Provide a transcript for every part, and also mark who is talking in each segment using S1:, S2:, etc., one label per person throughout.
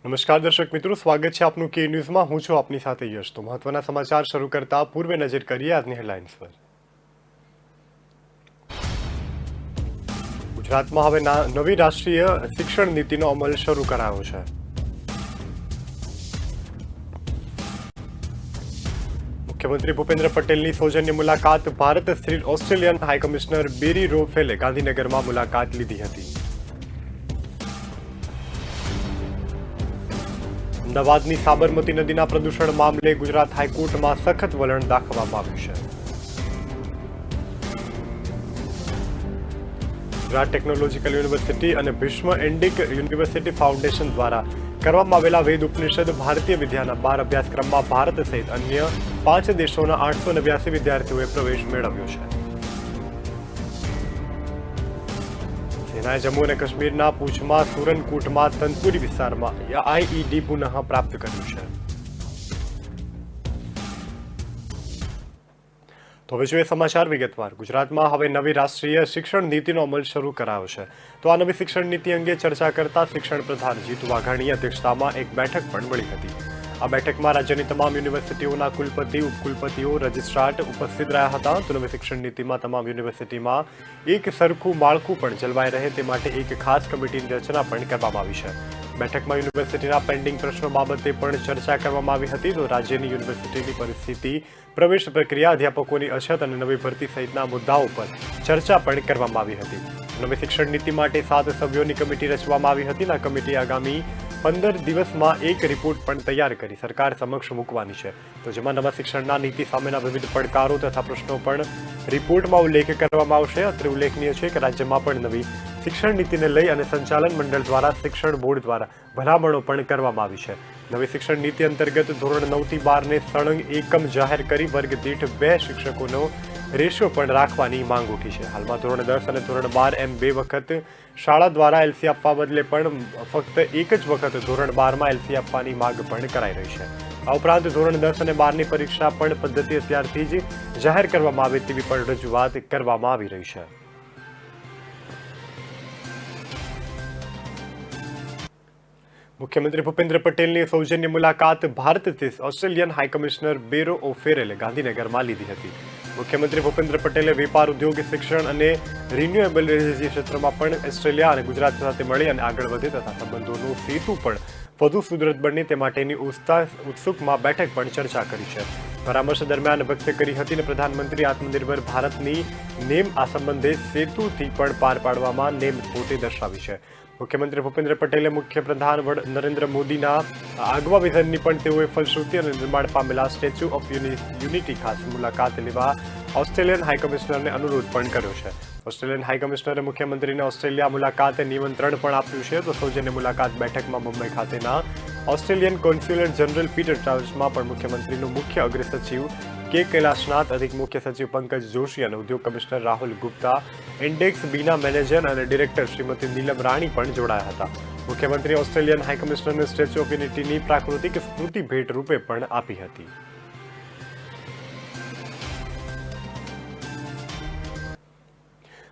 S1: નમસ્કાર દર્શક મિત્રો, સ્વાગત છે આપનું કે ન્યૂઝમાં। હું છું આપની સાથે યશ। તો મહત્વના સમાચાર શરૂ કરતા પૂર્વે નજર કરીએ આજની હેડલાઇન્સ પર। ગુજરાતમાં હવે નવી રાષ્ટ્રીય શિક્ષણ નીતિનો અમલ શરૂ કરાયો છે। મુખ્યમંત્રી ભૂપેન્દ્ર પટેલની સૌજન્ય મુલાકાત। ભારત સ્થિત ઓસ્ટ્રેલિયન હાઈકમિશનર બેરી રોફેલે ગાંધીનગરમાં મુલાકાત લીધી હતી। અમદાવાદની સાબરમતી નદીના પ્રદૂષણ મામલે ગુજરાત હાઈકોર્ટમાં સખત વલણ દાખવવામાં આવ્યું છે। ગુજરાત ટેકનોલોજીકલ યુનિવર્સિટી અને ભીષ્મ ઇન્ડિક યુનિવર્સિટી ફાઉન્ડેશન દ્વારા કરવામાં આવેલા વેદ ઉપનિષદ ભારતીય વિદ્યાના 12 અભ્યાસક્રમમાં ભારત સહિત અન્ય 5 દેશોના 889 વિદ્યાર્થીઓએ પ્રવેશ મેળવ્યો છે। સેનાએ જમ્મુ અને કાશ્મીરના પૂંછમાં સુરનકોટમાં તનપુરી વિસ્તારમાં આઈઈડી પુનઃ પ્રાપ્ત કર્યું છે। તો હવે જોઈએ સમાચાર વિગતવાર। ગુજરાતમાં હવે નવી રાષ્ટ્રીય શિક્ષણ નીતિનો અમલ શરૂ કરાયો છે। તો આ નવી શિક્ષણ નીતિ અંગે ચર્ચા કરતા શિક્ષણ પ્રધાન જીતુ વાઘાણીની અધ્યક્ષતામાં એક બેઠક પણ મળી હતી। આ બેઠકમાં રાજ્યની તમામ યુનિવર્સિટીઓના કુલપતિ, ઉપકુલપતિઓ, રજિસ્ટ્રાર ઉપસ્થિત રહ્યા હતા। તો નવી શિક્ષણ નીતિમાં તમામ યુનિવર્સિટીમાં એક સરખું માળખું પણ જળવાઈ રહે તે માટે એક ખાસ કમિટીની રચના પણ કરવામાં આવી છે। બેઠકમાં યુનિવર્સિટીના પેન્ડિંગ પ્રશ્નો બાબતે પણ ચર્ચા કરવામાં આવી હતી। તો રાજ્યની યુનિવર્સિટીની પરિસ્થિતિ, પ્રવેશ પ્રક્રિયા, અધ્યાપકોની અછત અને નવી ભરતી સહિતના મુદ્દાઓ પર ચર્ચા પણ કરવામાં આવી હતી। નવી શિક્ષણ નીતિ માટે 7 સભ્યોની કમિટી રચવામાં આવી હતી। આ કમિટી આગામી 15 દિવસમાં એક રિપોર્ટ પણ તૈયાર કરી સરકાર સમક્ષ મૂકવાની છે। તો જેમાં નવા શિક્ષણના નીતિ સામેના વિવિધ પડકારો તથા પ્રશ્નો પણ રિપોર્ટમાં ઉલ્લેખ કરવામાં આવશે। અત્રે ઉલ્લેખનીય છે કે રાજ્યમાં પણ નવી શિક્ષણ નીતિને લઈ અને સંચાલન મંડળ દ્વારા શિક્ષણ બોર્ડ દ્વારા ભલામણો પણ કરવામાં આવી છે। નવી શિક્ષણ નીતિ અંતર્ગત ધોરણ 9 થી 12 ને સળંગ એકમ જાહેર કરી વર્ગ દીઠ 2 શિક્ષકોનો રેશિયો પણ રાખવાની માંગ ઉઠી છે। હાલમાં ધોરણ 10 અને ધોરણ 12 એમ 2 વખત શાળા દ્વારા એલસી આપવા બદલે પણ ફક્ત એક જ વખત ધોરણ 12માં એલસી આપવાની માંગ પણ કરાઈ રહી છે। આ ઉપરાંત ધોરણ 10 અને 12ની પરીક્ષા પણ પદ્ધતિ અત્યારથી જ જાહેર કરવામાં આવે તેવી પણ રજૂઆત કરવામાં આવી રહી છે। મુખ્યમંત્રી ભૂપેન્દ્ર પટેલની સૌજન્ય મુલાકાત ભારત સ્થિત ઓસ્ટ્રેલિયન હાઈકમિશનર બેરો ઓફેરેલે ગાંધીનગરમાં લીધી હતી। મુખ્યમંત્રી ભૂપેન્દ્ર પટેલે વેપાર, ઉદ્યોગ, શિક્ષણ અને રિન્યુએબલ એનર્જી ક્ષેત્રમાં પણ ઓસ્ટ્રેલિયા અને ગુજરાત સાથે મળી અને આગળ વધે તથા સંબંધોનું સેતુ પણ વધુ સુદૃઢ બને તે માટેની ઉત્સુકમાં બેઠક પણ ચર્ચા કરી છે। પરામર્શ દરમિયાન વ્યક્ત કરી હતી અને પ્રધાનમંત્રી આત્મનિર્ભર ભારતની નેમ આ સંબંધે સેતુથી પણ પાર પાડવામાં નેમ પોતે દર્શાવી છે। મુખ્યમંત્રી ભૂપેન્દ્ર પટેલે મુખ્યપ્રધાન નરેન્દ્ર મોદીના આગવા વિઝનની પણ તેઓએ ફલશ્રુતિ અને નિર્માણ પામેલા સ્ટેચ્યુ ઓફ યુનિટી ખાસ મુલાકાત લેવા ઓસ્ટ્રેલિયન હાઈકમિશનરને અનુરોધ પણ કર્યો છે। ઓસ્ટ્રેલિયન હાઈકમિશનરે મુખ્યમંત્રીને ઓસ્ટ્રેલિયા મુલાકાતે નિમંત્રણ પણ આપ્યું છે। તો સૌજન્ય મુલાકાત બેઠકમાં મુંબઈ ખાતેના ઓસ્ટ્રેલિયન કોન્સ્યુલેટ જનરલ પીટર ટ્રાવર્સમાં પણ મુખ્યમંત્રીનું મુખ્ય અગ્ર સચિવ કે કૈલાશનાથ, અધિક મુખ્ય સચિવ પંકજ જોશી અને ઉદ્યોગ કમિશનર રાહુલ ગુપ્તા, ઇન્ડેક્સ બીના મેનેજર અને ડિરેક્ટર શ્રીમતી નીલમ રાણી પણ જોડાયા હતા। મુખ્યમંત્રી ઓસ્ટ્રેલિયન હાઈકમિશનરને સ્ટેચ્યુ ઓફ યુનિટીની પ્રાકૃતિક સ્મૃતિ ભેટ રૂપે પણ આપી હતી।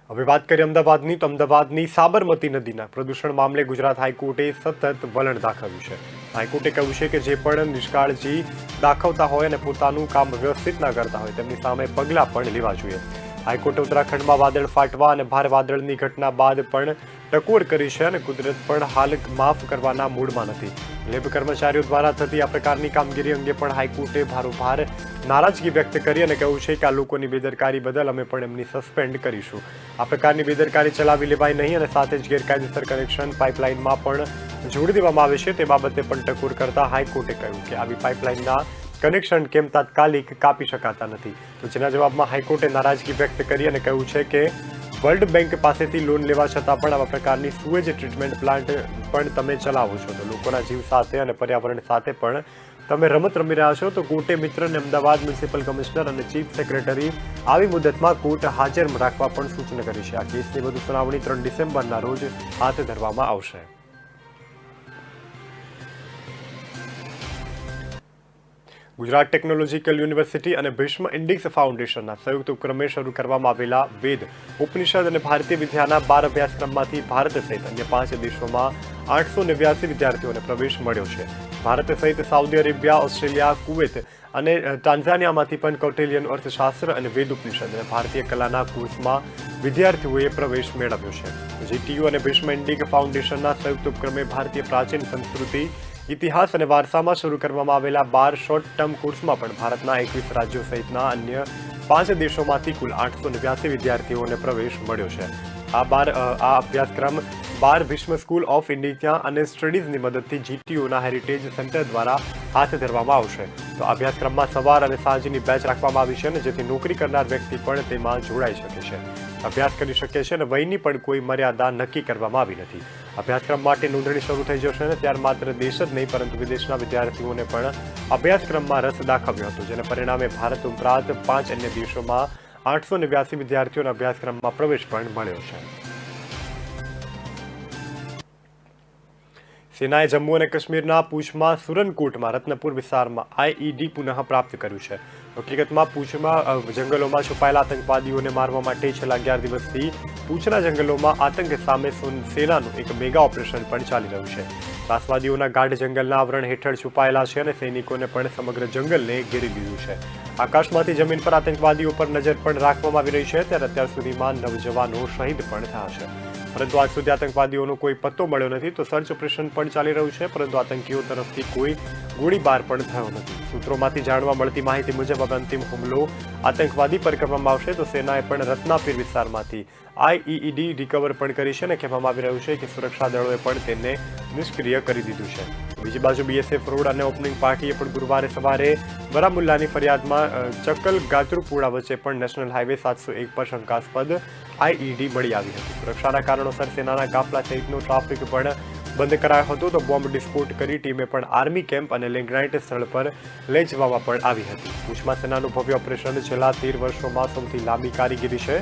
S1: હવે વાત કરીએ અમદાવાદની। તો અમદાવાદની સાબરમતી નદીના પ્રદૂષણ મામલે ગુજરાત હાઈકોર્ટે સતત વલણ દાખવ્યું છે। હાઈકોર્ટે કહ્યું છે કે જે પણ નિષ્કાળજી દાખવતા હોય અને પોતાનું કામ વ્યવસ્થિત ના કરતા હોય તેમની સામે પગલાં પણ લેવા જોઈએ। હાઈકોર્ટે ઉત્તરાખંડમાં વાદળ ફાટવા અને ભારે વાદળની ઘટના બાદ પણ ટકોર કરી છે અને કુદરત પણ હાલ માફ કરવાના મૂડમાં નથી। લેબ કર્મચારીઓ દ્વારા થતી આ પ્રકારની કામગીરી અંગે પણ હાઈકોર્ટે ભારોભાર નારાજગી વ્યક્ત કરી અને કહ્યું છે કે આ લોકોની બેદરકારી બદલ અમે પણ એમની સસ્પેન્ડ કરીશું। આ પ્રકારની બેદરકારી ચલાવી લેવાય નહીં અને સાથે જ ગેરકાયદેસર કનેક્શન પાઇપલાઇનમાં પણ જોડી દેવામાં આવે છે તે બાબતે પણ ટકોર કરતા હાઈકોર્ટે કહ્યું કે આવી પાઇપલાઇનના કનેક્શન કેમ તાત્કાલિક કાપી શકાતા નથી। તો જેના જવાબમાં હાઈકોર્ટે નારાજગી વ્યક્ત કરી અને કહ્યું છે કે વર્લ્ડ બેંક પાસેથી લોન લેવા છતાં પણ આવા પ્રકારની સુએજ ટ્રીટમેન્ટ પ્લાન્ટ પણ તમે ચલાવો છો, તો લોકોના જીવ સાથે અને પર્યાવરણ સાથે પણ તમે રમત રમી રહ્યા છો। તો કોર્ટે મિત્રને અમદાવાદ મ્યુનિસિપલ કમિશનર અને ચીફ સેક્રેટરી આવી મુદતમાં કોર્ટ હાજર રાખવા પણ સૂચના કરી છે। આ કેસની વધુ સુનાવણી 3 ડિસેમ્બરના રોજ હાથ ધરવામાં આવશે। ગુજરાત ટેકનોલોજીકલ યુનિવર્સિટી અને ભીષ્મ ઇન્ડિક્સ ફાઉન્ડેશનના સંયુક્ત ઉપક્રમે શરૂ કરવામાં આવેલા વેદ ઉપનિષદ અને ભારતીય વિદ્યાના 12 અભ્યાસક્રમમાંથી ભારત સહિત અન્ય 5 દેશોમાં 889 વિદ્યાર્થીઓને પ્રવેશ મળ્યો છે. ભારત સહિત સાઉદી અરેબિયા, ઓસ્ટ્રેલિયા, કુવેત અને તાન્ઝાનિયામાંથી પણ કૌટિલ્યન અર્થશાસ્ત્ર અને વેદ ઉપનિષદ અને ભારતીય કલાના કોર્સમાં વિદ્યાર્થીઓએ પ્રવેશ મેળવ્યો છે. જીટીયુ અને ભીષ્મ ઇન્ડિક ફાઉન્ડેશનના સંયુક્ત ઉપક્રમે ભારતીય પ્રાચીન સંસ્કૃતિ, ઇતિહાસ અને વારસામાં શરૂ કરવામાં આવેલા 12 શોર્ટ ટર્મ કોર્સમાં પણ ભારતના 21 રાજ્યો સહિતના અન્ય 5 દેશોમાંથી કુલ 889 વિદ્યાર્થીઓને પ્રવેશ મળ્યો છે. આ અભ્યાસક્રમ 12 ભીષ્મ સ્કૂલ ઓફ ઇન્ડિયા અને સ્ટડીઝની મદદથી જીટીયુના હેરિટેજ સેન્ટર દ્વારા હાથ ધરવામાં આવશે. તો આ અભ્યાસક્રમમાં સવાર અને સાંજની બેચ રાખવામાં આવી છે, જેથી નોકરી કરનાર વ્યક્તિ પણ તેમાં જોડાઈ શકે છે, અભ્યાસ કરી શકે છે અને વયની પણ કોઈ મર્યાદા નક્કી કરવામાં આવી નથી. અભ્યાસક્રમ માટે નોંધણી શરૂ થઈ જશે અને ત્યાર માત્ર દેશ જ નહીં પરંતુ વિદેશના વિદ્યાર્થીઓને પણ અભ્યાસક્રમમાં રસ દાખવ્યો હતો, જેને પરિણામે ભારત ઉપરાંત 5 અન્ય દેશોમાં 889 વિદ્યાર્થીઓને અભ્યાસક્રમમાં પ્રવેશ પણ મળ્યો છે. સેનાએ જમ્મુ અને કાશ્મીરના પૂંછમાં સુરનકોટમાં રત્નપુર વિસ્તારમાં આઈઈડી પુનઃ પ્રાપ્ત કર્યું છે. હકીકતમાં પૂંછમાં જંગલોમાં છુપાયેલા આતંકવાદીઓને મારવા માટે છેલ્લા 11 દિવસથી પૂંછના જંગલોમાં આતંક સામે સેનાનું એક મેગા ઓપરેશન પણ ચાલી રહ્યું છે. ત્રાસવાદીઓના ગાઢ જંગલના આવરણ હેઠળ છુપાયેલા છે અને સૈનિકોને પણ સમગ્ર જંગલને ઘેરી લીધું છે. આકાશમાંથી જમીન પર આતંકવાદીઓ પર નજર પણ રાખવામાં આવી રહી છે, ત્યારે અત્યાર સુધીમાં 9 જવાનો શહીદ પણ થયા છે. પરંતુ આજ સુધી આતંકવાદીઓનો કોઈ પત્તો મળ્યો નથી, તો સર્ચ ઓપરેશન પણ ચાલી રહ્યું છે, પરંતુ આતંકીઓ તરફથી કોઈ ગોળીબાર પણ થયો નથી. સૂત્રોમાંથી જાણવા મળતી માહિતી મુજબ હવે અંતિમ હુમલો આતંકવાદી પર કરવામાં આવશે. તો સેનાએ પણ રત્નાપીર વિસ્તારમાંથી આઈઈડી રિકવર પણ કરી છે અને કહેવામાં આવી રહ્યું છે કે સુરક્ષા દળોએ પણ તેને નિષ્ક્રિય કરી દીધું છે. બીજી બાજુ બીએસએફ રોડ અને ઓપનિંગ પાર્ટીએ પણ ગુરુવારે સવારે બરામુલ્લાની ફરિયાદમાં ચકલ ગાત્રુપુરા વચ્ચે પણ નેશનલ હાઈવે 701 પર શંકાસ્પદ આઈઈડી મળી આવી હતી. સુરક્ષાના કારણોસર સેનાના કાફલા સહિતનો ટ્રાફિક પણ બંધ કરાયો હતો. તો બોમ્બ ડિસ્ફોટ કરી ટીમે પણ આર્મી કેમ્પ અને લેગ્નાઇટ સ્થળ પર લઈ જવામાં પણ આવી હતી. પૂંછમાં સેનાનું ભવ્ય ઓપરેશન છેલ્લા 13 વર્ષોમાં સૌથી લાંબી કારીગીરી છે.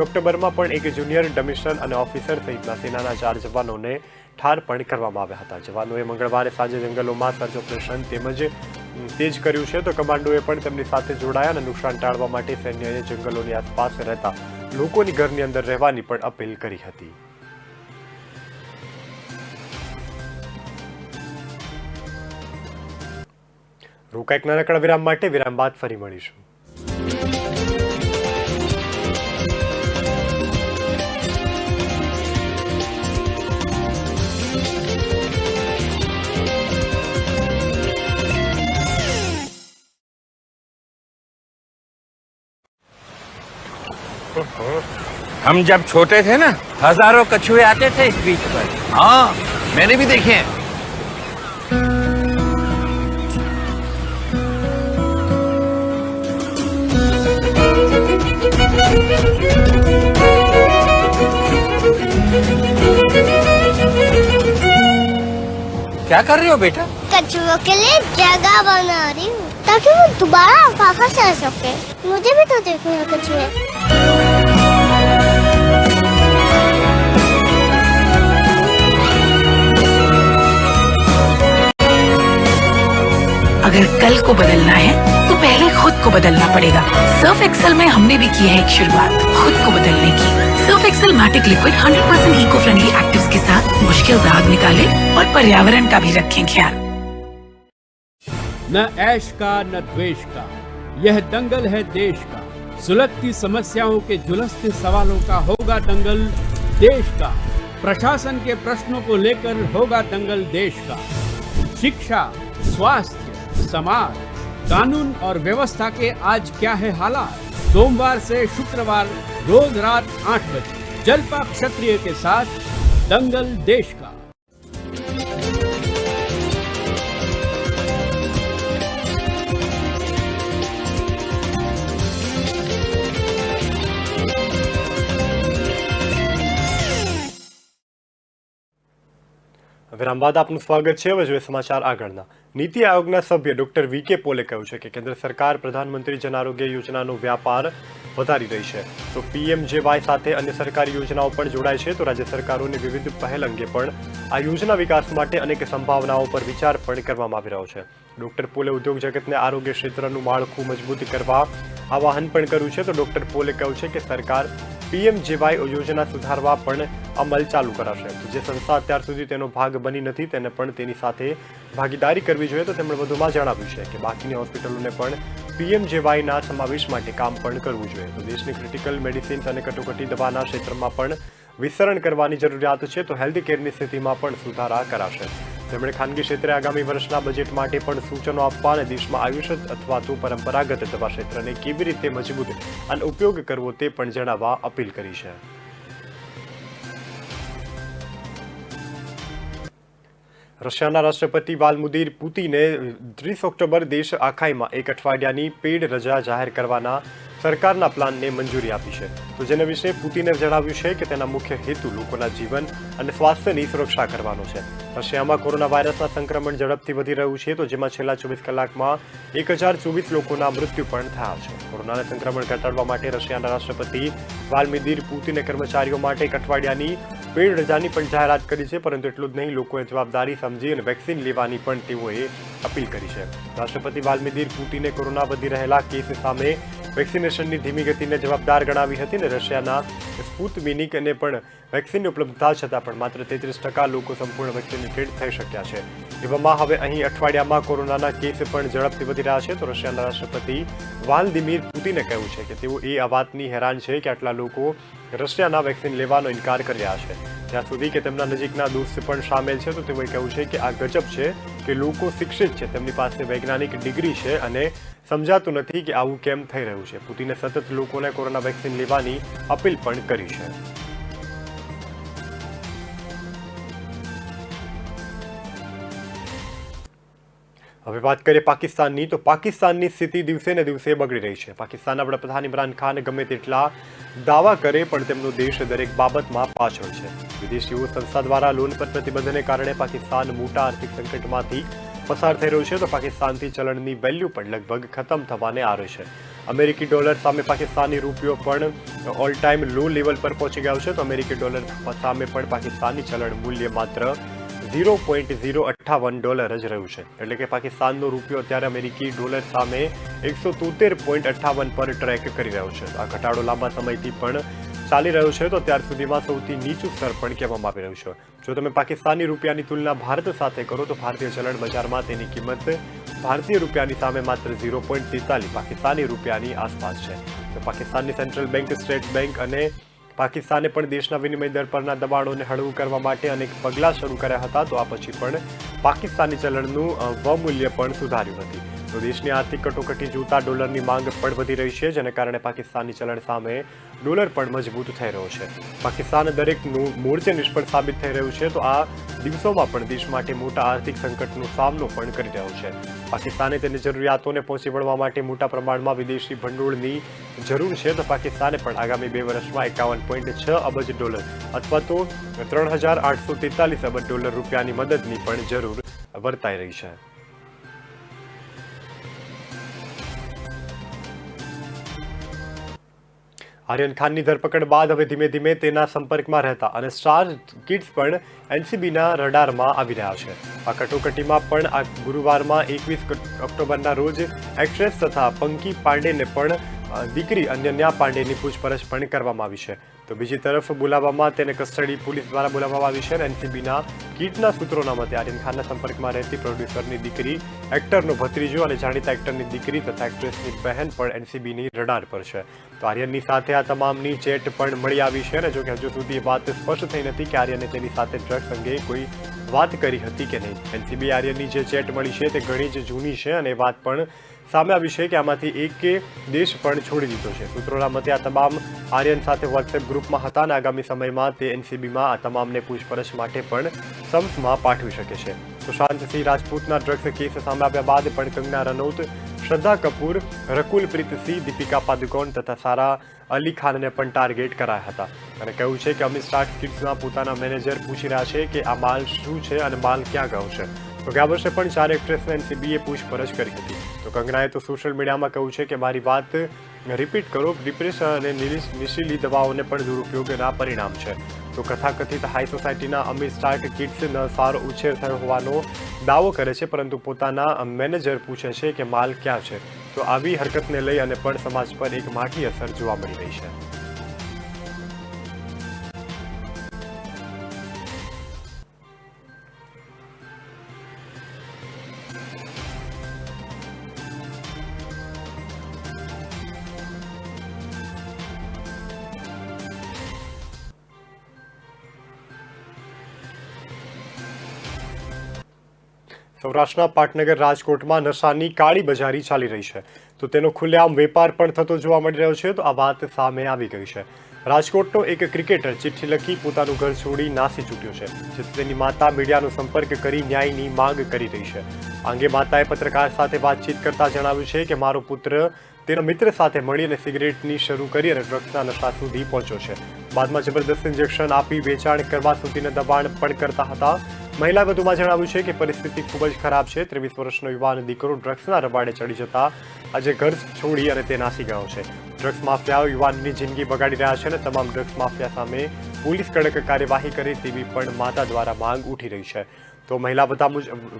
S1: ઓક્ટોબરમાં પણ એક જુનિયર કમિશનર અને ઓફિસર સહિતના સેનાના 4 જવાનોને ઠાર પણ કરવામાં આવ્યા હતા. જવાનોએ મંગળવારે સાંજે જંગલોમાં સર્ચ ઓપરેશન તેજ કર્યું છે. તો કમાન્ડોએ પણ તેમની સાથે જોડાયા અને નુકસાન ટાળવા માટે સૈન્યએ જંગલોની આસપાસ રહેતા લોકોની ઘરની અંદર રહેવાની પણ અપીલ કરી હતી. રોકા એક નાનકડા વિરામ માટે. વિરામ બાદ ફરી મળીશું.
S2: हम जब छोटे थे ना, हजारों कछुए आते थे इस बीच पर. हाँ, मैंने भी देखे हैं. क्या कर रही हो बेटा?
S3: कछुओं के लिए जगह बना रही हूँ ताकि वो दोबारा वापस आ सके. मुझे भी तो देखना है कछुए.
S4: अगर कल को बदलना है तो पहले खुद को बदलना पड़ेगा. सर्फ एक्सेल में हमने भी की है एक शुरुआत खुद को बदलने की. Surf Excel matic liquid 100% eco friendly actives के साथ मुश्किल दाग निकाले और पर्यावरण का भी रखें ख्याल.
S5: न ऐश का न द्वेष का, यह दंगल है देश का. सुलगती समस्याओं के झुलसते सवालों का होगा दंगल देश का. प्रशासन के प्रश्नों को लेकर होगा दंगल देश का. शिक्षा, स्वास्थ्य, समाज, कानून और व्यवस्था के आज क्या है हालात. सोमवार से शुक्रवार रोज रात 8 बजे जलपा क्षत्रिय के साथ दंगल देश का.
S1: વિરામ બાદ આપનું સ્વાગત છે. હવે જોઈએ સમાચાર આગળના. નીતિ આયોગના સભ્ય ડોક્ટર વીકે પોલે કહ્યું છે કે કેન્દ્ર સરકાર પ્રધાનમંત્રી જન આરોગ્ય યોજનાનો વ્યાપાર વધારી રહી છે. તો પીએમજેવાય સાથે અન્ય સરકારી યોજનાઓ પણ જોડાય છે. તો રાજ્ય સરકારોની વિવિધ પહેલ અંગે પણ આ યોજના વિકાસ માટે અનેક સંભાવનાઓ પર વિચાર પણ કરવામાં આવી રહ્યો છે. ડોક્ટર પોલે ઉદ્યોગ જગતને આરોગ્ય ક્ષેત્રનું માળખું મજબૂત કરવા આહવાન પણ કર્યું છે. તો ડોક્ટર પોલે કહ્યું છે કે સરકાર PMJY યોજના સુધારવા પણ અમલ ચાલુ કરાશે. તો જે સંસ્થા અત્યાર સુધી તેનો ભાગ બની નથી તેને પણ તેની સાથે ભાગીદારી કરવી જોઈએ. તો તેમણે વધુમાં જણાવ્યું છે કે બાકીની હોસ્પિટલોને પણ PMJYના સમાવેશ માટે કામ પણ કરવું જોઈએ. તો દેશની ક્રિટિકલ મેડિસિન્સ અને કટોકટી દવાના ક્ષેત્રમાં પણ વિસ્તરણ કરવાની જરૂરિયાત છે. તો હેલ્થ કેરની સ્થિતિમાં પણ સુધારા કરાશે. તેમણે ખાનગી ક્ષેત્રે આગામી વર્ષના બજેટ માટે પણ સૂચનો આપવા અને દેશમાં આયુષ અથવા તો પરંપરાગત દવા ક્ષેત્રને કેવી રીતે મજબૂત અને ઉપયોગ કરવો તે પણ જણાવવા અપીલ કરી છે. રશિયાના રાષ્ટ્રપતિ વ્લાદિમીર પુતિને 30 ઓક્ટોબર દેશ આખાઈમાં એક અઠવાડિયાની પેડ રજા જાહેર કરવાના સરકારના પ્લાનને મંજૂરી આપી છે. તો જેના વિશે પુતિને જણાવ્યું છે કે તેના મુખ્ય હેતુ લોકોના જીવન અને સ્વાસ્થ્યની સુરક્ષા કરવાનો છે. રશિયામાં કોરોના વાયરસના સંક્રમણ ઝડપથી વધી રહ્યું છે. તો જેમાં છેલ્લા 24 કલાકમાં 1024 લોકોના મૃત્યુ પણ થયા છે. કોરોનાના સંક્રમણ ઘટાડવા માટે રશિયાના રાષ્ટ્રપતિ વ્લાદિમીર પુતિને કર્મચારીઓ માટે એક અઠવાડિયાની પેડ રજાની પણ જાહેરાત કરી છે. પરંતુ એટલું જ નહીં, લોકોએ જવાબદારી સમજી અને વેક્સિન લેવાની પણ તેઓએ અપીલ કરી છે. રાષ્ટ્રપતિ વ્લાદિમીર પુતિને કોરોના વધી રહેલા કેસ સામે વેક્સિનેશનની ધીમી ગતિને જવાબદાર ગણાવી હતી અને રશિયાના સ્પુતનિકને પણ વેક્સિનની ઉપલબ્ધતા છતાં પણ માત્ર 33% લોકો સંપૂર્ણ વેક્સિનેટેડ થઈ શક્યા છે. એવામાં હવે અહીં અઠવાડિયામાં કોરોનાના કેસ પણ ઝડપથી વધી રહ્યા છે. તો રશિયાના રાષ્ટ્રપતિ વ્લાદિમીર પુતિને કહ્યું છે કે તેઓ આ વાતની હેરાન છે કે આટલા લોકો રશિયાના વેક્સિન લેવાનો ઇનકાર કરી રહ્યા છે. ત્યાં સુધી કે તેમના નજીકના દોસ્ત પણ સામેલ છે. તો તેઓએ કહ્યું છે કે આ ગજબ છે કે લોકો શિક્ષિત છે, તેમની પાસે વૈજ્ઞાનિક ડિગ્રી છે અને સમજાતું નથી કે આવું કેમ થઈ રહ્યું છે. પુતિને સતત લોકોને કોરોના વેક્સિન લેવાની અપીલ પણ કરી છે. હવે વાત કરીએ પાકિસ્તાનની. તો પાકિસ્તાનની સ્થિતિ દિવસે ને દિવસે બગડી રહી છે. પાકિસ્તાનના વડાપ્રધાન ઇમરાન ખાન ગમે તેટલા દાવા કરે પણ તેમનો દેશ દરેક બાબતમાં પાછળ છે. વિદેશીઓ સંસ્થા દ્વારા લોન પર પ્રતિબંધને કારણે પાકિસ્તાન મોટા આર્થિક સંકટમાંથી પસાર થઈ રહ્યું છે. તો પાકિસ્તાનથી ચલણની વેલ્યુ પણ લગભગ ખતમ થવાને આરે છે. અમેરિકી ડોલર સામે પાકિસ્તાની રૂપિયો પણ ઓલ ટાઈમ લો લેવલ પર પહોંચી ગયો છે. તો અમેરિકી ડોલર સામે પણ પાકિસ્તાની ચલણ મૂલ્ય માત્ર $0.058 જ રહ્યું છે. એટલે કે પાકિસ્તાનનો રૂપિયો અત્યારે અમેરિકી ડોલર સામે 173.58 પર ટ્રેક કરી રહ્યો છે. આ ઘટાડો લાંબા સમયથી પણ ચાલી રહ્યો છે. તો અત્યાર સુધીમાં સૌથી નીચું સ્તર પણ કહેવામાં આવી રહ્યું છે. જો તમે પાકિસ્તાની રૂપિયાની તુલના ભારત સાથે કરો તો ભારતીય ચલણ બજારમાં તેની કિંમત ભારતીય રૂપિયાની સામે માત્ર 0.43 પાકિસ્તાની રૂપિયાની આસપાસ છે. તો પાકિસ્તાનની સેન્ટ્રલ બેંક, સ્ટેટ બેંક અને પાકિસ્તાને પણ દેશના વિનિમય દર પરના દબાણોને હળવું કરવા માટે અનેક પગલાં શરૂ કર્યા હતા. તો આ પછી પણ પાકિસ્તાની ચલણનું વમૂલ્ય પણ સુધાર્યું નથી. તો દેશની આર્થિક કટોકટી જોતા ડોલરની માંગ પણ વધી રહી છે, જેને કારણે પાકિસ્તાની ચલણ સામે ડોલર પણ મજબૂત થઈ રહ્યો છે. પાકિસ્તાન દરેક મોરચે નિષ્ફળ સાબિત થઈ રહ્યું છે. તો આ દિવસોમાં પણ દેશ માટે મોટા આર્થિક સંકટનો સામનો પણ કરી રહ્યો છે. પાકિસ્તાને તેની જરૂરિયાતોને પહોંચી વળવા માટે મોટા પ્રમાણમાં વિદેશી ભંડોળની જરૂર છે. તો પાકિસ્તાને પણ આગામી 2 વર્ષમાં $51.6 અબજ અથવા તો $3,843 અબજ રૂપિયાની મદદની પણ જરૂર વર્તાઈ રહી છે. આર્યન ખાનની ધરપકડ બાદ હવે ધીમે ધીમે તેના સંપર્કમાં રહેતા અને સ્ટાર કિડ્સ પણ NCBના રડારમાં આવી રહ્યા છે. આ કટોકટીમાં પણ આ ગુરુવારમાં 21 ઓક્ટોબરના રોજ એક્ટ્રેસ તથા પંકી પાંડેને પણ દીકરી અનન્યા પાંડેની પૂછપરછ પણ કરવામાં આવી છે. તો બીજી તરફ બોલાવવામાં તેને કસ્ટડી પોલીસ દ્વારા બોલાવવામાં આવી છે. NCBના કીટના સૂત્રોના મતે આર્યન ખાનના સંપર્કમાં રહેતી પ્રોડ્યુસરની દીકરી, એક્ટરનો ભત્રીજો અને જાણીતા એક્ટરની દીકરી તથા એક્ટ્રેસની બહેન પણ NCBની રડાર પર છે. તો આર્યનની સાથે આ તમામની ચેટ પણ મળી આવી છે. અને જો કે હજુ સુધી એ વાત સ્પષ્ટ થઈ નથી કે આર્યને તેની સાથે ડ્રગ્સ અંગે કોઈ વાત કરી હતી કે નહીં. NCB આર્યનની જે ચેટ મળી છે તે ઘણી જ જૂની છે અને વાત પણ સામે આવી છે કે આમાંથી એક દેશ પણ છોડી દીધો છે. સૂત્રોના મતે આ તમામ આર્યન સાથે વોટ્સએપ ગ્રુપમાં હતા અને આગામી સમયમાં તે NCBમાં આ તમામને પૂછપરછ માટે પણ સમસમાં પાઠવી શકે છે. સુશાંત સિંહ રાજપૂતના ડ્રગ્સ કેસ સામે આવ્યા બાદ પણ કંગના રનૌત, શ્રદ્ધા કપૂર, રકુલપ્રીત સિંહ, દીપિકા પાદુકોણ તથા સારા અલી ખાનને પણ ટાર્ગેટ કરાયા હતા. અને કહ્યું છે કે અમે સ્ટાર કિડ્સના પોતાના મેનેજર પૂછી રહ્યા છે કે આ માલ શું છે અને માલ ક્યાં ગયો છે. તો ગયા વર્ષે પણ 4 એક્ટ્રેસને NCBએ પૂછપરછ કરી હતી. તો કંગનાએ તો સોશિયલ મીડિયામાં કહ્યું છે કે મારી વાત રિપીટ કરો, ડિપ્રેશન અને નશીલી દવાઓને પણ દુરુપયોગના પરિણામ છે. તો કથાકથિત હાઈ સોસાયટીના અમીર સ્ટાર કિડ્સનો સારો ઉછેર થયો હોવાનો દાવો કરે છે, પરંતુ પોતાના મેનેજર પૂછે છે કે માલ ક્યાં છે. તો આવી હરકતને લઈ અને પણ સમાજ પર એક માઠી અસર જોવા મળી રહી છે. સૌરાષ્ટ્રના પાટનગર રાજકોટમાં નશાની કાળી બજારી ચાલી રહી છે, તો તેનો ખુલ્લેઆમ વેપાર પણ થતો જોવા મળી રહ્યો છે. તો આ વાત સામે આવી ગઈ છે. રાજકોટનો એક ક્રિકેટર ચિઠ્ઠી લખી પોતાનું ઘર છોડી નાસી છૂટ્યો છે, જેથી તેની માતા મીડિયાનો સંપર્ક કરી ન્યાયની માંગ કરી રહી છે. આ અંગે માતાએ પત્રકાર સાથે વાતચીત કરતા જણાવ્યું છે કે મારો પુત્ર તેના મિત્ર સાથે મળી અને સિગરેટની શરૂ કરી અને ડ્રગ્સના નશા સુધી પહોંચ્યો છે. બાદમાં જબરદસ્ત ઇન્જેક્શન આપી વેચાણ કરવા સુધીના દબાણ પણ કરતા હતા. મહિલાએ વધુમાં જણાવ્યું છે કે પરિસ્થિતિ ખૂબ જ ખરાબ છે. 23 વર્ષનો યુવાન દીકરો ડ્રગ્સના રબાડે ચડી જતા આજે ઘર છોડી અને તે નાસી ગયો છે. ડ્રગ્સ માફિયાઓ યુવાનની જિંદગી બગાડી રહ્યા છે અને તમામ ડ્રગ્સ માફિયા સામે પોલીસ કડક કાર્યવાહી કરે તેવી પણ માતા દ્વારા માંગ ઉઠી રહી છે. તો મહિલા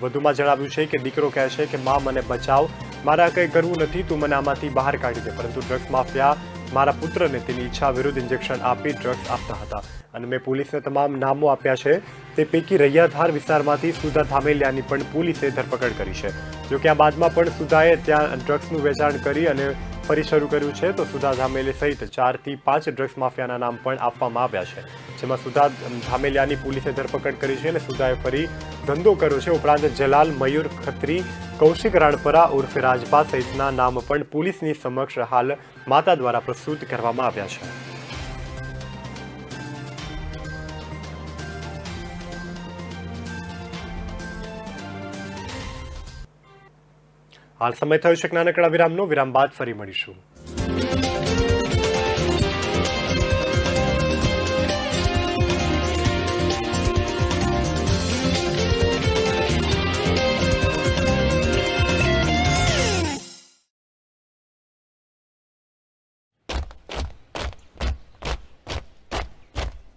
S1: વધુમાં જણાવ્યું છે કે દીકરો કહે છે કે માં મને બચાવ, મારા કંઈ કરવું નથી, તું મને આમાંથી બહાર કાઢી દે. પરંતુ ડ્રગ્સ માફિયા મારા પુત્રને તેની ઈચ્છા વિરુદ્ધ ઇન્જેક્શન આપી ડ્રગ્સ આપતા હતા અને મેં પોલીસને તમામ નામો આપ્યા છે. તે પૈકી રૈયાધાર વિસ્તારમાંથી સુધા ધામેલિયાની પણ પોલીસે ધરપકડ કરી છે. જોકે આ બાદમાં પણ સુધાએ ત્યાં ડ્રગ્સનું વેચાણ કરી અને ફરી શરૂ કર્યું છે. તો સુધા ધામેલી સહિત 4 થી 5 ડ્રગ્સ માફિયાના નામ પણ આપવામાં આવ્યા છે, જેમાં સુધા ધામેલિયાની પોલીસે ધરપકડ કરી છે અને સુધાએ ફરી ધંધો કર્યો છે. ઉપરાંત જલાલ મયુર ખત્રી, કૌશિક રાણપરા ઉર્ફે રાજપા સહિતના નામ પણ પોલીસની સમક્ષ હાલ માતા દ્વારા પ્રસ્તુત કરવામાં આવ્યા છે. હાલ સમય થયો છે એક નાનકડા વિરામનો. વિરામ બાદ ફરી મળીશું.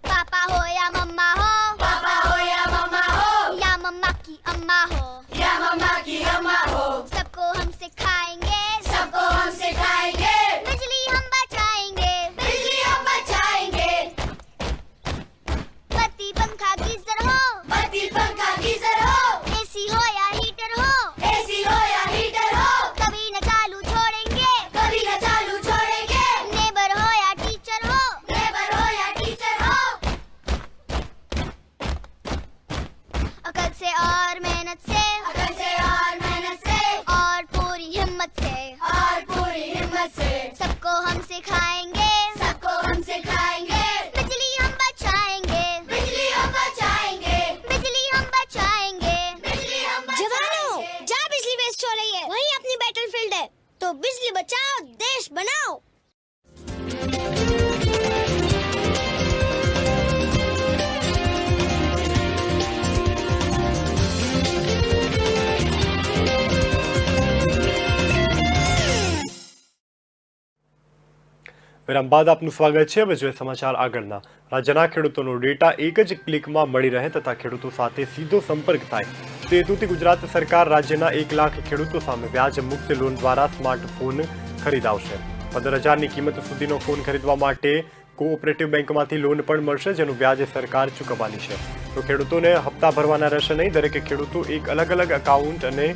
S3: पापा हो या मम्मा हो,
S6: पापा हो या मम्मा हो,
S3: या मम्मा की अम्मा हो,
S6: या मम्मा की अम्मा हो,
S3: सबको हम सिखाएंगे,
S6: सबको हम सिखाएंगे,
S3: बिजली हम बचाएंगे,
S6: बिजली हम बचाएंगे.
S3: बत्ती पंखा गीजर हो,
S6: बत्ती पंखा गीजर हो,
S3: एसी हो या हीटर हो,
S6: एसी हो या हीटर हो,
S3: कभी न चालू छोड़ेंगे,
S6: कभी न चालू छोड़ेंगे.
S3: नेबर हो या टीचर हो,
S6: नेबर हो या टीचर हो,
S3: अकल से और मेहनत से,
S6: अकल से और मेहनत से,
S3: और पूरी हिम्मत से,
S6: और पूरी हिम्मत से,
S3: सबको हम सिखाएंगे,
S6: सबको हम सिखाएंगे,
S3: बिजली हम बचाएंगे,
S6: बिजली हम बचाएंगे,
S3: बिजली हम बचाएंगे.
S6: बिजली हम
S3: जवानों,
S6: बचाएंगे.
S3: जहाँ बिजली वेस्ट हो रही है वही अपनी बैटलफील्ड है, तो बिजली बचाओ, देश बनाओ.
S1: વિરામ બાદ આપનું સ્વાગત છે. હવે જોઈએ સમાચાર આગળના. રાજ્યના ખેડૂતોનો ડેટા એક જ ક્લિકમાં મળી રહે તથા ખેડૂતો સાથે સીધો સંપર્ક થાય તે હેતુથી ગુજરાત સરકાર રાજ્યના 1 લાખ ખેડૂતો સામે વ્યાજ મુક્ત લોન દ્વારા સ્માર્ટફોન ખરીદાવશે. 15,000ની કિંમત સુધીનો ફોન ખરીદવા માટે કોઓપરેટિવ બેંકમાંથી લોન પણ મળશે, જેનું વ્યાજ સરકાર ચૂકવવાની છે. તો ખેડૂતોને હપ્તા ભરવાના રહેશે નહીં. દરેક ખેડૂતો એક અલગ એકાઉન્ટ અને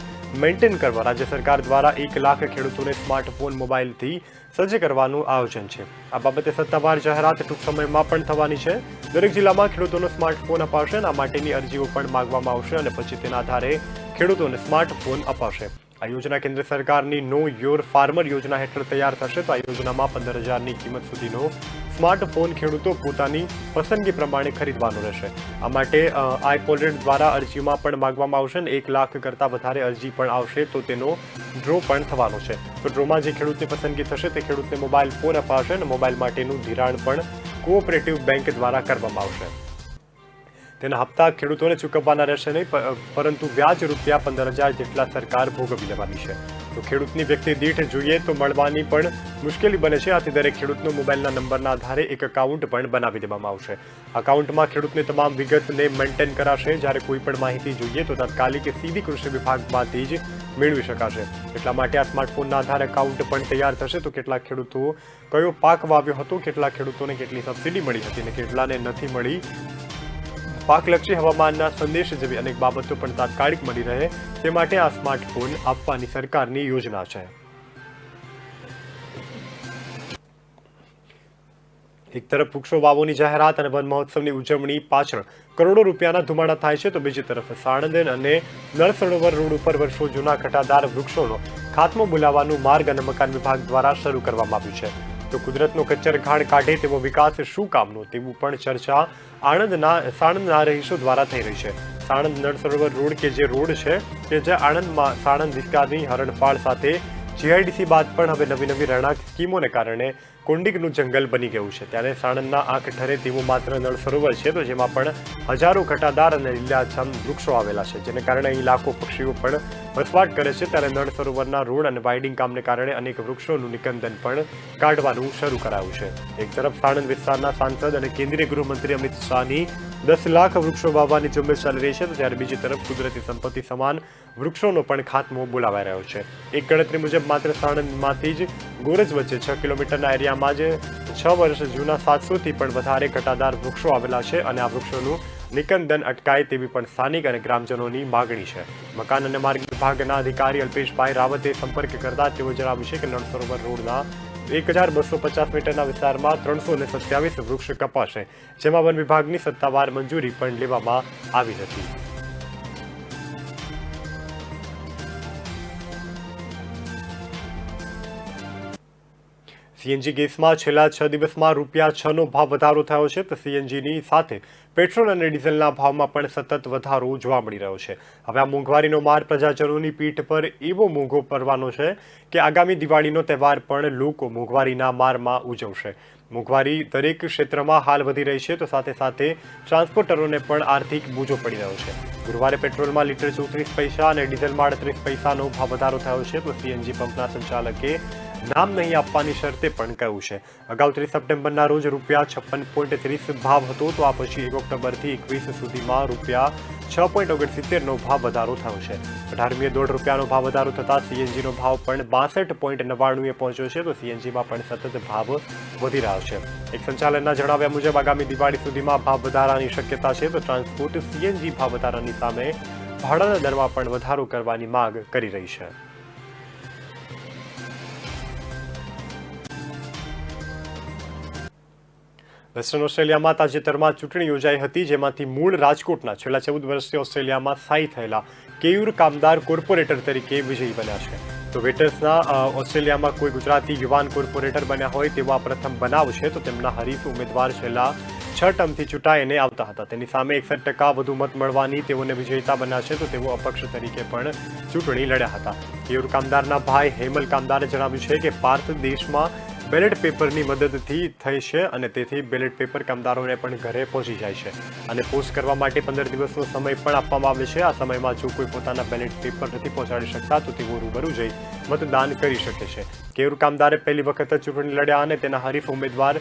S1: મેન્ટેન કરવા રાજ્ય સરકાર દ્વારા 1 લાખ ખેડૂતોને સ્માર્ટફોન મોબાઈલથી સજ્જ કરવાનું આયોજન છે. આ બાબતે સત્તાવાર જાહેરાત ટૂંક સમયમાં પણ થવાની છે. દરેક જિલ્લામાં ખેડૂતોનો સ્માર્ટફોન અપાશે અને આ માટેની અરજીઓ પણ માંગવામાં આવશે અને પછી તેના આધારે ખેડૂતોને સ્માર્ટફોન અપાશે. આ યોજના કેન્દ્ર સરકારની નો યોર ફાર્મર યોજના હેઠળ તૈયાર થશે. તો આ યોજનામાં 15,000ની કિંમત સુધીનો સ્માર્ટફોન ખેડૂતો પોતાની પસંદગી પ્રમાણે ખરીદવાનો રહેશે. આ માટે આઈપોલેટ દ્વારા અરજીમાં પણ માંગવામાં આવશે અને 1 લાખ કરતાં વધારે અરજી પણ આવશે તો તેનો ડ્રો પણ થવાનો છે. તો ડ્રોમાં જે ખેડૂતની પસંદગી થશે તે ખેડૂતને મોબાઈલ ફોન અપાશે અને મોબાઈલ માટેનું ધિરાણ પણ કોઓપરેટિવ બેંક દ્વારા કરવામાં આવશે. તેના હપ્તા ખેડૂતોને ચૂકવવાના રહેશે નહીં, પરંતુ વ્યાજ રૂપિયા 15,000 જેટલા સરકાર ભોગવી લેવાની છે. તો ખેડૂતની વ્યક્તિ દીઠ જોઈએ તો મળવાની પણ મુશ્કેલી બને છે. આથી દરેક ખેડૂતનો મોબાઈલના નંબરના આધારે એક એકાઉન્ટ પણ બનાવી દેવામાં આવશે. એકાઉન્ટમાં ખેડૂતની તમામ વિગતને મેન્ટેન કરાશે. જ્યારે કોઈ પણ માહિતી જોઈએ તો તાત્કાલિક સીધી કૃષિ વિભાગમાંથી જ મેળવી શકાશે. એટલા માટે આ સ્માર્ટફોનના આધારે એકાઉન્ટ પણ તૈયાર થશે. તો કેટલાક ખેડૂતો કયો પાક વાવ્યો હતો, કેટલા ખેડૂતોને કેટલી સબસિડી મળી હતી અને કેટલાને નથી મળી, પાકલક્ષી હવામાનના સંદેશ જેવી અનેક બાબતો પણ તાત્કાલિક મળી રહે તે માટે આ સ્માર્ટફોન આપવાની સરકારની યોજના છે. એક તરફ વૃક્ષો વાવોની જાહેરાત અને વન મહોત્સવની ઉજવણી પાછળ કરોડો રૂપિયાના ધુમાડા થાય છે, તો બીજી તરફ સાણંદ અને નળ સરોવર રોડ ઉપર વર્ષો જૂના ઘટાદાર વૃક્ષોનો ખાત્મો બોલાવવાનું માર્ગ અને મકાન વિભાગ દ્વારા શરૂ કરવામાં આવ્યું છે. તો કુદરતનો કચ્ચરઘાણ કાઢે તેવો વિકાસ શું કામનો, તેવું પણ ચર્ચા સાણંદના રહીશો દ્વારા થઈ રહી છે. સાણંદ નળ સરોવર રોડ કે જે રોડ છે કે જે આણંદમાં સાણંદ વિસ્તારની હરણપાળ સાથે જીઆઈડીસી બાદ પણ હવે નવી રહેણાંક સ્કીમોને કારણે કોંડિગનું જંગલ બની ગયું છે. ત્યારે સાણંદના આંખ ઠરે તેવું માત્ર નળ સરોવર છે, તો જેમાં પણ હજારો ઘટાદાર અને લીલાછમ વૃક્ષો આવેલા છે, જેને કારણે અહીં લાખો પક્ષીઓ પણ વસવાટ કરે છે. ત્યારે નળ સરોવરના રોડ અને વાઇડિંગ કામને કારણે અનેક વૃક્ષોનું નિકંદન પણ કાઢવાનું શરૂ કરાયું છે. એક તરફ સાણંદ વિસ્તારના સાંસદ અને કેન્દ્રીય ગૃહમંત્રી અમિત શાહની 10 લાખ વૃક્ષો વાવવાની ઝુંબેશ ચાલી રહી છે, તો ત્યારે બીજી તરફ કુદરતી સંપત્તિ સમાન વૃક્ષોનો પણ ખાત્મો બોલાવાઈ રહ્યો છે. એક ગણતરી મુજબ માત્ર સાણંદમાંથી જ ગોરજ વચ્ચે 6 કિલોમીટરના એરિયામાં જ 6 વર્ષ જૂના 700થી પણ વધારે ઘટાદાર વૃક્ષો આવેલા છે અને આ વૃક્ષોનું નિકંદન અટકાય તેવી પણ સ્થાનિક અને ગ્રામજનોની માગણી છે. મકાન અને માર્ગ વિભાગના અધિકારી અલ્પેશભાઈ રાવતે સંપર્ક કરતા તેઓ જણાવ્યું છે કે નળ સરોવર રોડના 1250 મીટરના વિસ્તારમાં 327 વૃક્ષ કપાશે, જેમાં વન વિભાગની સત્તાવાર મંજૂરી પણ લેવામાં આવી હતી. સીએનજી ગેસમાં છેલ્લા 6 દિવસમાં ₹6નો ભાવ વધારો થયો છે, તો સીએનજીની સાથે પેટ્રોલ અને ડીઝલના ભાવમાં પણ સતત વધારો જોવા મળી રહ્યો છે. હવે આ મોંઘવારીનો માર પ્રજાજનોની પીઠ પર એવો મોંઘો પડવાનો છે કે આગામી દિવાળીનો તહેવાર પણ લોકો મોંઘવારીના મારમાં ઉજવશે. મોંઘવારી દરેક ક્ષેત્રમાં હાલ વધી રહી છે, તો સાથે ટ્રાન્સપોર્ટરોને પણ આર્થિક બોજો પડી રહ્યો છે. ગુરુવારે પેટ્રોલમાં લીટર 34 પૈસા અને ડીઝલમાં 38 પૈસાનો ભાવ વધારો થયો છે, તો સીએનજી પંપના સંચાલકે નામ નહીં આપવાની શરતે પણ કહ્યું છે. અગાઉ 30 સપ્ટેમ્બરના રોજ ₹56.30 ભાવ હતો, તો આ પછી 1 ઓક્ટોબરથી 21 સુધીમાં ₹6.69નો ભાવ વધારો થયો છે. 18મીએ ₹1.5નો ભાવ વધારો થતાં સીએનજીનો ભાવ પણ 62.99એ પહોંચ્યો છે, તો સીએનજીમાં પણ સતત ભાવ વધી રહ્યો છે. એક સંચાલનના જણાવ્યા મુજબ આગામી દિવાળી સુધીમાં ભાવ વધારાની શક્યતા છે, તો ટ્રાન્સપોર્ટ સીએનજી ભાવ વધારાની સામે ભાડાના દરમાં પણ વધારો કરવાની માંગ કરી રહી છે. વેસ્ટર્ન ઓસ્ટ્રેલિયામાં તાજેતરમાં ચૂંટણી યોજાઈ હતી, જેમાંથી મૂળ રાજકોટના છેલ્લા 14 વર્ષથી ઓસ્ટ્રેલિયામાં સ્થાયી થયેલા કેયુર કામદાર કોર્પોરેટર તરીકે વિજયી બન્યા છે. તો વેટર્સના ઓસ્ટ્રેલિયામાં કોઈ ગુજરાતી યુવાન કોર્પોરેટર બન્યા હોય તેવો આ પ્રથમ બનાવ છે. તો તેમના હરીફ ઉમેદવાર છેલ્લા 6 ટર્મથી ચૂંટાઈને આવતા હતા. તેની સામે 61% વધુ મત મળવાની તેઓને વિજેતા બન્યા છે, તો તેઓ અપક્ષ તરીકે પણ ચૂંટણી લડ્યા હતા. કેયુર કામદારના ભાઈ હેમલ કામદારે જણાવ્યું છે કે ભારત દેશમાં બેલેટ પેપરની મદદથી થઈ છે અને તેથી બેલેટ પેપર કામદારોને પણ ઘરે પહોંચી જાય છે અને પોસ્ટ કરવા માટે 15 દિવસનો સમય પણ આપવામાં આવે છે. આ સમયમાં જો કોઈ પોતાના બેલેટ પેપર નથી પહોંચાડી શકતા તો તેઓ રૂબરૂ જઈ મતદાન કરી શકે છે. કેયુર કામદારે પહેલી વખત ચૂંટણી લડ્યા અને તેના હરીફ ઉમેદવાર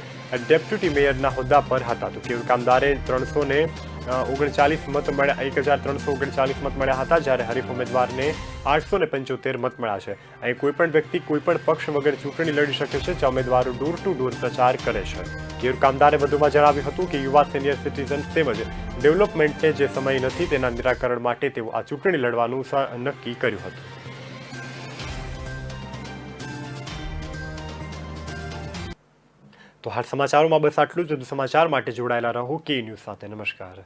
S1: ડેપ્યુટી મેયરના હોદ્દા પર હતા. તો કેયુર કામદારે 339 મત મળ્યા 1339 મત મળ્યા હતા, જ્યારે હરીફ ઉમેદવારને 875 મત મળ્યા છે. અહીં કોઈપણ વ્યક્તિ કોઈપણ પક્ષ વગર ચૂંટણી લડી શકે છે, જ્યાં ઉમેદવારો ડોર ટુ ડોર પ્રચાર કરે છે. કેયુર કામદારે વધુમાં જણાવ્યું હતું કે યુવા સિનિયર સિટીઝન તેમજ ડેવલપમેન્ટને જે સમય નથી તેના નિરાકરણ માટે તેઓ આ ચૂંટણી લડવાનું નક્કી કર્યું હતું. તો હાલ સમાચારોમાં બસ આટલું જ. વધુ સમાચાર માટે જોડાયેલા રહો કે ન્યૂઝ સાથે. નમસ્કાર.